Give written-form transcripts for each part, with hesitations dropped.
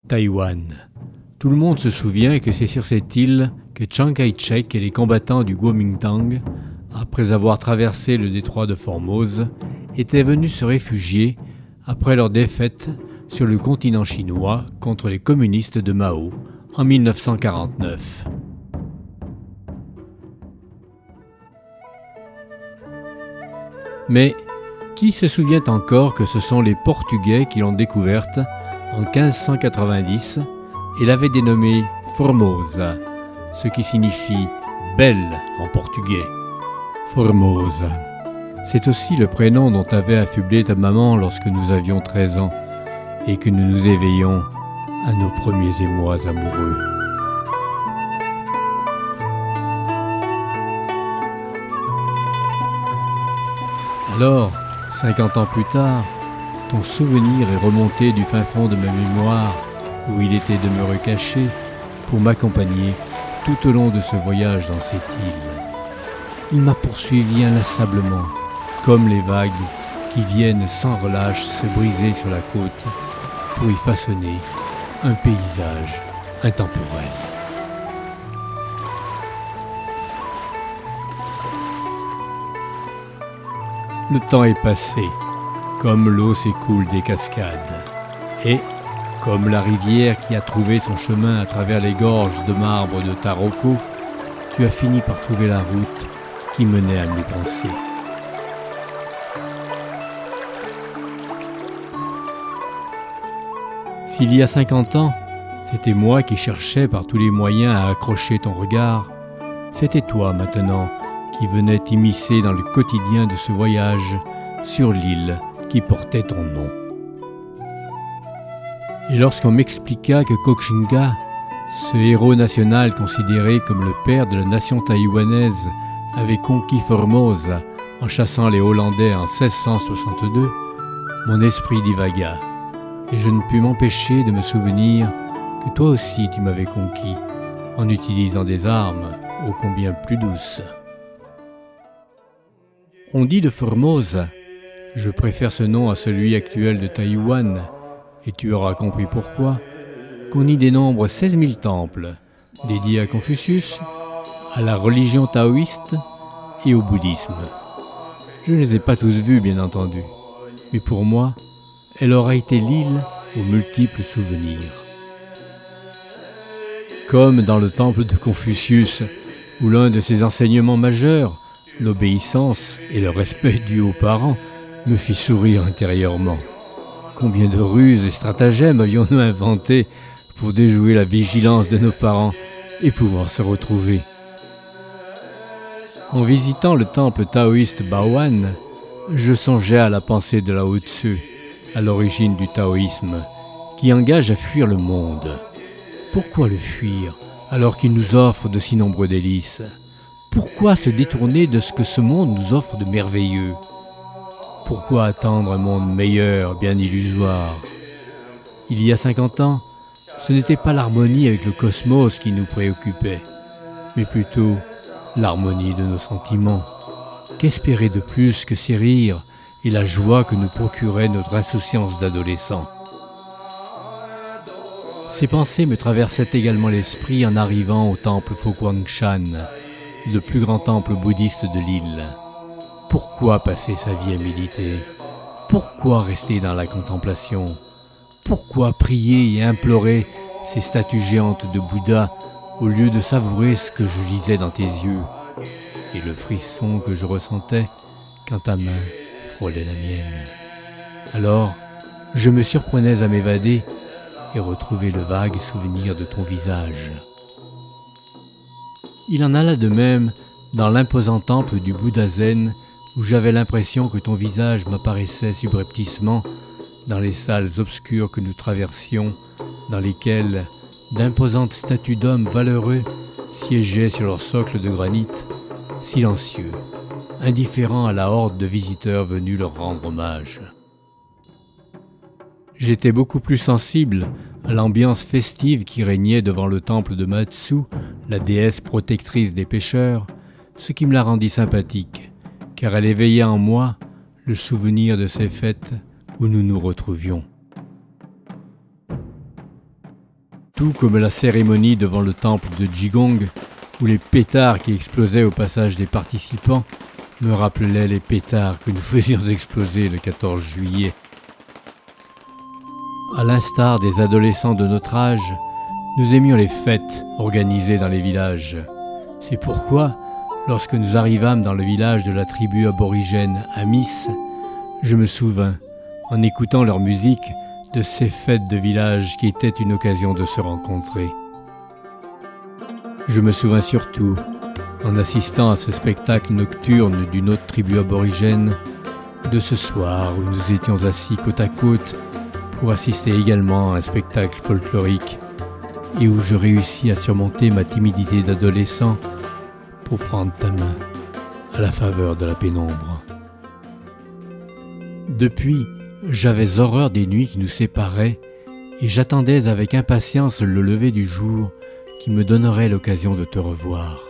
Taïwan. Tout le monde se souvient que c'est sur cette île que Chiang Kai-shek et les combattants du Kuomintang, après avoir traversé le détroit de Formose, étaient venus se réfugier après leur défaite sur le continent chinois contre les communistes de Mao en 1949. Mais qui se souvient encore que ce sont les Portugais qui l'ont découverte en 1590 et l'avaient dénommée Formosa, ce qui signifie « belle » en portugais. Formosa. C'est aussi le prénom dont avait affublé ta maman lorsque nous avions 13 ans et que nous nous éveillions à nos premiers émois amoureux. Alors, 50 ans plus tard, ton souvenir est remonté du fin fond de ma mémoire où il était demeuré caché pour m'accompagner tout au long de ce voyage dans cette île. Il m'a poursuivi inlassablement, comme les vagues qui viennent sans relâche se briser sur la côte pour y façonner un paysage intemporel. Le temps est passé, comme l'eau s'écoule des cascades, et, comme la rivière qui a trouvé son chemin à travers les gorges de marbre de Taroko, tu as fini par trouver la route qui menait à mes pensées. S'il y a 50 ans, c'était moi qui cherchais par tous les moyens à accrocher ton regard, c'était toi maintenant qui venais t'immiscer dans le quotidien de ce voyage sur l'île qui portait ton nom. Et lorsqu'on m'expliqua que Koxinga, ce héros national considéré comme le père de la nation taïwanaise, avait conquis Formosa en chassant les Hollandais en 1662, mon esprit divagua, et je ne pus m'empêcher de me souvenir que toi aussi tu m'avais conquis, en utilisant des armes ô combien plus douces. On dit de Formosa, je préfère ce nom à celui actuel de Taïwan, et tu auras compris pourquoi, qu'on y dénombre 16 000 temples, dédiés à Confucius, à la religion taoïste et au bouddhisme. Je ne les ai pas tous vus, bien entendu, mais pour moi, elle aura été l'île aux multiples souvenirs. Comme dans le temple de Confucius, où l'un de ses enseignements majeurs, l'obéissance et le respect dû aux parents, me fit sourire intérieurement. Combien de ruses et stratagèmes avions-nous inventés pour déjouer la vigilance de nos parents et pouvoir se retrouver. En visitant le temple taoïste Bao'an, je songeais à la pensée de Lao Tzu, à l'origine du taoïsme, qui engage à fuir le monde. Pourquoi le fuir alors qu'il nous offre de si nombreux délices ? Pourquoi se détourner de ce que ce monde nous offre de merveilleux ? Pourquoi attendre un monde meilleur, bien illusoire ? Il y a 50 ans, ce n'était pas l'harmonie avec le cosmos qui nous préoccupait, mais plutôt l'harmonie de nos sentiments. Qu'espérer de plus que ces rires et la joie que nous procurait notre insouciance d'adolescent ? Ces pensées me traversaient également l'esprit en arrivant au temple Fo-Guang-Shan, le plus grand temple bouddhiste de l'île. Pourquoi passer sa vie à méditer ? Pourquoi rester dans la contemplation ? Pourquoi prier et implorer ces statues géantes de Bouddha au lieu de savourer ce que je lisais dans tes yeux et le frisson que je ressentais quand ta main frôlait la mienne ? Alors, je me surprenais à m'évader et retrouver le vague souvenir de ton visage. Il en alla de même dans l'imposant temple du Bouddha Zen où j'avais l'impression que ton visage m'apparaissait subrepticement dans les salles obscures que nous traversions, dans lesquelles d'imposantes statues d'hommes valeureux siégeaient sur leur socle de granit, silencieux, indifférents à la horde de visiteurs venus leur rendre hommage. J'étais beaucoup plus sensible à l'ambiance festive qui régnait devant le temple de Matsu, la déesse protectrice des pêcheurs, ce qui me la rendit sympathique, car elle éveillait en moi le souvenir de ces fêtes où nous nous retrouvions. tout comme la cérémonie devant le temple de Jigong, où les pétards qui explosaient au passage des participants me rappelaient les pétards que nous faisions exploser le 14 juillet. À l'instar des adolescents de notre âge, nous aimions les fêtes organisées dans les villages. C'est pourquoi, lorsque nous arrivâmes dans le village de la tribu aborigène Amis, je me souvins, en écoutant leur musique, de ces fêtes de village qui étaient une occasion de se rencontrer. Je me souvins surtout, en assistant à ce spectacle nocturne d'une autre tribu aborigène, de ce soir où nous étions assis côte à côte pour assister également à un spectacle folklorique et où je réussis à surmonter ma timidité d'adolescent pour prendre ta main à la faveur de la pénombre. Depuis, j'avais horreur des nuits qui nous séparaient et j'attendais avec impatience le lever du jour qui me donnerait l'occasion de te revoir.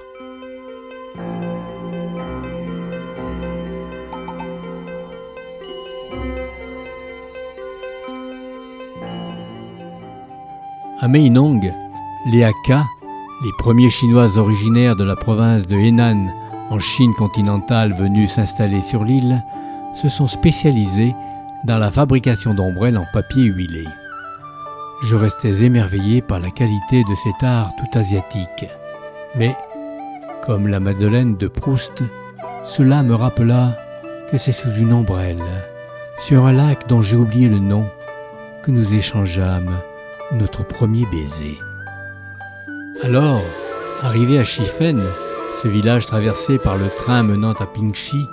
À Meinong, les Hakka, les premiers Chinois originaires de la province de Henan en Chine continentale venus s'installer sur l'île, se sont spécialisés dans la fabrication d'ombrelles en papier huilé. Je restais émerveillé par la qualité de cet art tout asiatique. Mais, comme la Madeleine de Proust, cela me rappela que c'est sous une ombrelle, sur un lac dont j'ai oublié le nom, que nous échangeâmes notre premier baiser. Alors, arrivé à Shifen, ce village traversé par le train menant à Pingxi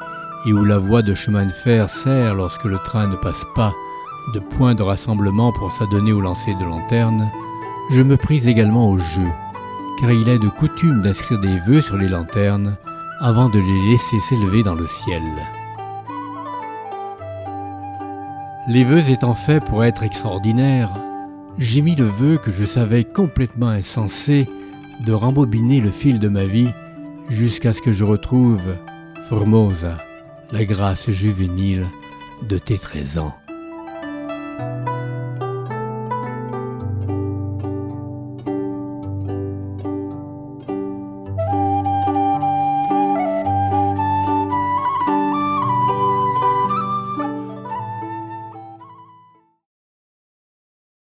et où la voie de chemin de fer sert lorsque le train ne passe pas de point de rassemblement pour s'adonner au lancer de lanternes, je me pris également au jeu, car il est de coutume d'inscrire des vœux sur les lanternes avant de les laisser s'élever dans le ciel. Les vœux étant faits pour être extraordinaires, j'ai mis le vœu que je savais complètement insensé de rembobiner le fil de ma vie jusqu'à ce que je retrouve Formosa, la grâce juvénile de tes 13 ans.